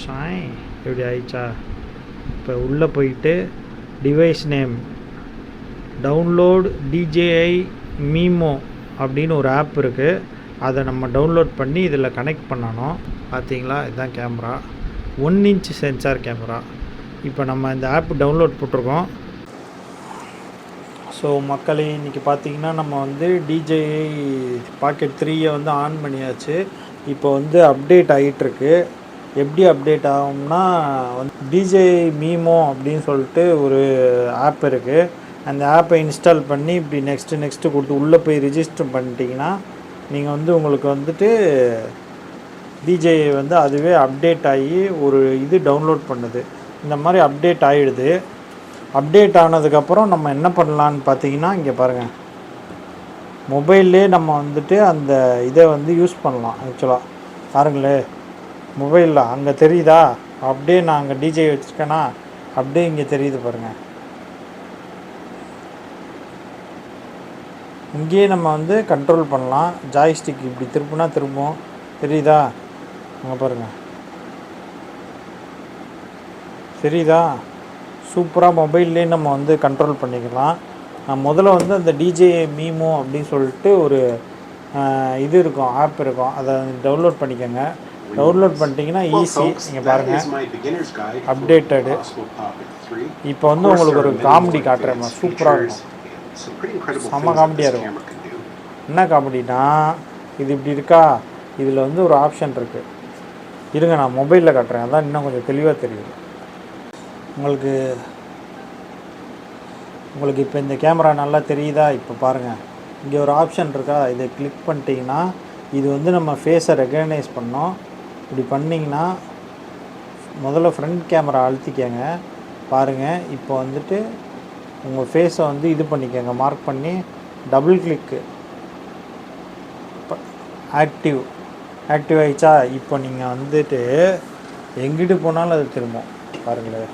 ஷாய் எப்படி ஆயிடுச்சா? இப்போ உள்ளே போயிட்டு டிவைஸ் நேம் டவுன்லோட் DJI மீமோ அப்படின்னு ஒரு ஆப் இருக்குது. அதை நம்ம டவுன்லோட் பண்ணி இதில் கனெக்ட் பண்ணணும். பார்த்தீங்களா, இதுதான் கேமரா, 1 inch சென்சார் கேமரா. இப்போ நம்ம இந்த ஆப் டவுன்லோட் போட்டிருக்கோம். ஸோ மக்களே, இன்றைக்கி பார்த்தீங்கன்னா நம்ம வந்து DJI Pocket 3 வந்து ஆன் பண்ணியாச்சு. இப்போ வந்து அப்டேட் ஆகிட்டுருக்கு. எப்படி அப்டேட் ஆகும்னா வந்து DJI மீமோ அப்படின்னு சொல்லிட்டு ஒரு ஆப் இருக்குது. அந்த ஆப்பை இன்ஸ்டால் பண்ணி இப்படி நெக்ஸ்ட்டு கொடுத்து உள்ளே போய் ரிஜிஸ்டர் பண்ணிட்டீங்கன்னா நீங்கள் வந்து உங்களுக்கு வந்துட்டு DJI வந்து அதுவே அப்டேட் ஆகி ஒரு இது டவுன்லோட் பண்ணுது. இந்த மாதிரி அப்டேட் ஆகிடுது. அப்டேட் ஆனதுக்கப்புறம் நம்ம என்ன பண்ணலான்னு பார்த்தீங்கன்னா, இங்கே பாருங்கள், மொபைல்லே நம்ம வந்துட்டு அந்த இதை வந்து யூஸ் பண்ணலாம். ஆக்சுவலாக பாருங்களே, மொபைலில் அங்கே தெரியுதா, அப்படியே நான் அங்கே DJI வச்சுருக்கேன்னா அப்படியே இங்கே தெரியுது பாருங்கள். இங்கேயே நம்ம வந்து கண்ட்ரோல் பண்ணலாம். ஜாய்ஸ்டிக் இப்படி திருப்புனா திரும்பும், தெரியுதா? அங்கே பாருங்கள், தெரியுதா? சூப்பராக மொபைல்லே நம்ம வந்து கண்ட்ரோல் பண்ணிக்கலாம். முதல்ல வந்து அந்த DJI மீமோ அப்படின்னு சொல்லிட்டு ஒரு இது இருக்கும், ஆப் இருக்கும். அதை டவுன்லோட் பண்ணிக்கோங்க. டவுன்லோட் பண்ணிட்டீங்கன்னா ஈஸி. நீங்கள் பாருங்கள், அப்டேட்டடு. இப்போ வந்து உங்களுக்கு ஒரு காமெடி காட்டுறேன், சூப்பராக இருக்கும், செம்ம காமெடியாக இருக்கும். என்ன காமெடினா, இது இப்படி இருக்கா, இதில் வந்து ஒரு ஆப்ஷன் இருக்குது. இருங்க, நான் மொபைலில் காட்டுறேன், அதான் இன்னும் கொஞ்சம் தெளிவாக தெரியுது உங்களுக்கு. இப்போ இந்த கேமரா நல்லா தெரியுதா? இப்போ பாருங்கள், இங்கே ஒரு ஆப்ஷன் இருக்கா, இதை கிளிக் பண்ணிட்டீங்கன்னா இது வந்து நம்ம ஃபேஸை ரெகக்னைஸ் பண்ணோம். இப்படி பண்ணிங்கன்னா முதல்ல ஃப்ரண்ட் கேமரா அழுத்திக்கங்க. பாருங்கள், இப்போ வந்துட்டு உங்கள் ஃபேஸை வந்து இது பண்ணிக்கோங்க, மார்க் பண்ணி டபுள் கிளிக்கு ஆக்டிவ் ஆகிடுச்சா? இப்போ நீங்கள் வந்துட்டு எங்கிட்டு போனாலும் அது திரும்பும். பாருங்களேன்,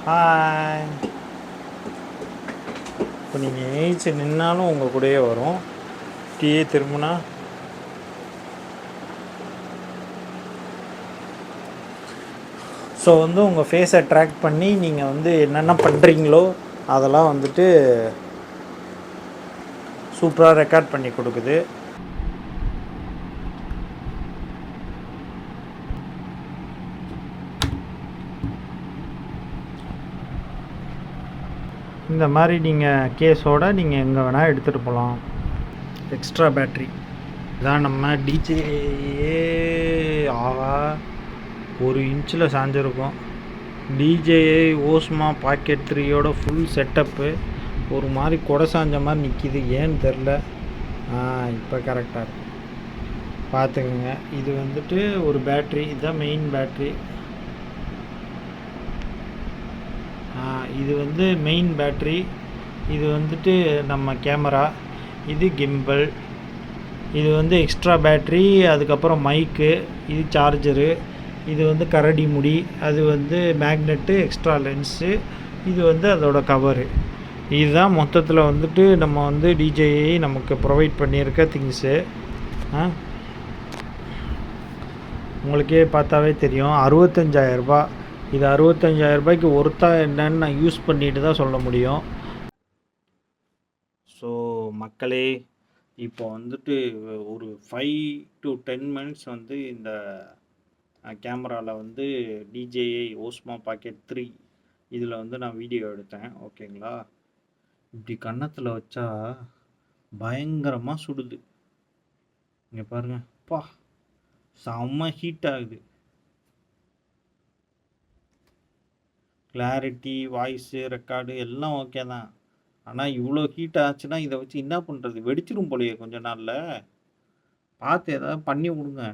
ஹாய். இப்போ நீங்கள் ஏய்ச்சி நின்னாலும் உங்கள் கூடயே வரும். டீயே திரும்பினா ஸோ வந்து உங்கள் ஃபேஸை ட்ராக் பண்ணி நீங்கள் வந்து என்னென்ன பண்ணுறீங்களோ அதெல்லாம் வந்துட்டு சூப்பராக ரெக்கார்ட் பண்ணி கொடுக்குது. இந்த மாதிரி நீங்கள் கேஸோடு நீங்கள் எங்கே வேணால் எடுத்துகிட்டு போகலாம். எக்ஸ்ட்ரா பேட்ரி இதான். நம்ம DJI ஆகா 1 inch சாஞ்சிருக்கும். DJI Osmo Pocket 3யோட ஃபுல் செட்டப்பு ஒரு மாதிரி கொடை சாஞ்ச மாதிரி நிற்கிது, ஏன்னு தெரில. இப்போ கரெக்டாக இருக்கு, பார்த்துக்குங்க. இது வந்துட்டு ஒரு பேட்ரி, இதுதான் மெயின் பேட்ரி. இது வந்து மெயின் பேட்ரி. இது வந்துட்டு நம்ம கேமரா, இது கிம்பிள், இது வந்து எக்ஸ்ட்ரா பேட்ரி. அதுக்கப்புறம் மைக்கு, இது சார்ஜரு, இது வந்து கரடி முடி, அது வந்து மேக்னெட்டு, எக்ஸ்ட்ரா லென்ஸு, இது வந்து அதோட கவரு. இதுதான் மொத்தத்தில் வந்துட்டு நம்ம வந்து DJI நமக்கு ப்ரொவைட் பண்ணியிருக்க திங்ஸு. உங்களுக்கே பார்த்தாவே தெரியும், 65,000 ரூபா. இது 65,000 ரூபாய்க்கு ஒருத்தா என்னன்னு நான் யூஸ் பண்ணிட்டு தான் சொல்ல முடியும். ஸோ மக்களே, இப்போ வந்துட்டு ஒரு 5 to 10 minutes வந்து இந்த கேமராவில் வந்து DJI Osmo Pocket 3 இதில் வந்து நான் வீடியோ எடுத்தேன். ஓகேங்களா? இப்படி கன்னத்தில் வச்சா பயங்கரமாக சுடுது. இங்கே பாருங்கள், பா செம்ம ஹீட் ஆகுது. கிளாரிட்டி, வாய்ஸு ரெக்கார்டு எல்லாம் ஓகே தான். ஆனால் இவ்வளோ ஹீட் ஆச்சுன்னா இதை வச்சு என்ன பண்ணுறது? வெடிச்சிடும் போலையே கொஞ்ச நாளில். பார்த்து எதாவது பண்ணி விடுங்க.